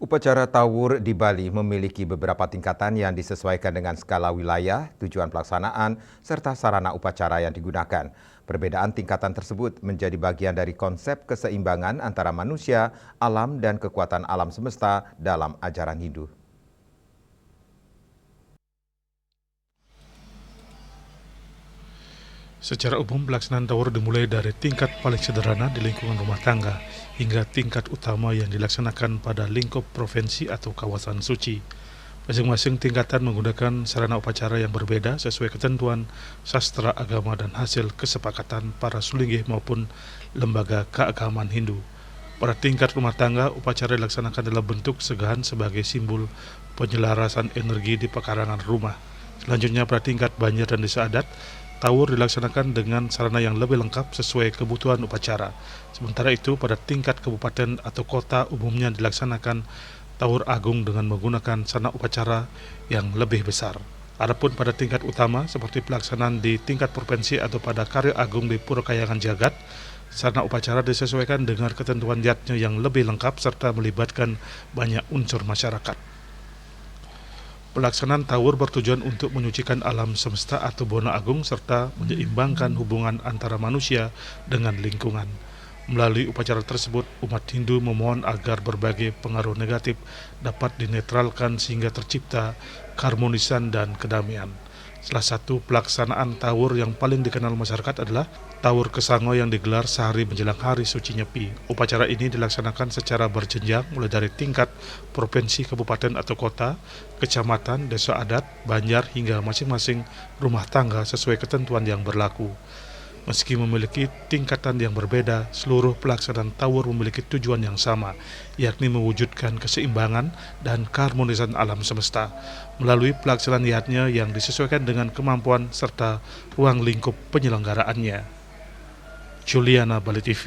Upacara Tawur di Bali memiliki beberapa tingkatan yang disesuaikan dengan skala wilayah, tujuan pelaksanaan, serta sarana upacara yang digunakan. Perbedaan tingkatan tersebut menjadi bagian dari konsep keseimbangan antara manusia, alam, dan kekuatan alam semesta dalam ajaran Hindu. Secara umum, pelaksanaan Tawur dimulai dari tingkat paling sederhana di lingkungan rumah tangga hingga tingkat utama yang dilaksanakan pada lingkup provinsi atau kawasan suci. Masing-masing tingkatan menggunakan sarana upacara yang berbeda sesuai ketentuan sastra agama dan hasil kesepakatan para sulinggih maupun lembaga keagamaan Hindu. Pada tingkat rumah tangga, upacara dilaksanakan dalam bentuk segahan sebagai simbol penyelarasan energi di pekarangan rumah. Selanjutnya, pada tingkat banjar dan desa adat, Tawur dilaksanakan dengan sarana yang lebih lengkap sesuai kebutuhan upacara. Sementara itu, pada tingkat kabupaten atau kota umumnya dilaksanakan Tawur Agung dengan menggunakan sarana upacara yang lebih besar. Adapun pada tingkat utama seperti pelaksanaan di tingkat provinsi atau pada Karya Agung di Pura Kayangan Jagat, sarana upacara disesuaikan dengan ketentuan yatnya yang lebih lengkap serta melibatkan banyak unsur masyarakat. Pelaksanaan Tawur bertujuan untuk menyucikan alam semesta atau Bona Agung serta menyeimbangkan hubungan antara manusia dengan lingkungan. Melalui upacara tersebut, umat Hindu memohon agar berbagai pengaruh negatif dapat dinetralkan sehingga tercipta keharmonisan dan kedamaian. Salah satu pelaksanaan Tawur yang paling dikenal masyarakat adalah Tawur Kesango yang digelar sehari menjelang Hari Suci Nyepi. Upacara ini dilaksanakan secara berjenjang mulai dari tingkat provinsi, kabupaten atau kota, kecamatan, desa adat, banjar hingga masing-masing rumah tangga sesuai ketentuan yang berlaku. Meski memiliki tingkatan yang berbeda, seluruh pelaksanaan Tawur memiliki tujuan yang sama, yakni mewujudkan keseimbangan dan keharmonisan alam semesta melalui pelaksanaan yatnya yang disesuaikan dengan kemampuan serta ruang lingkup penyelenggaraannya. Juliana, Bali TV.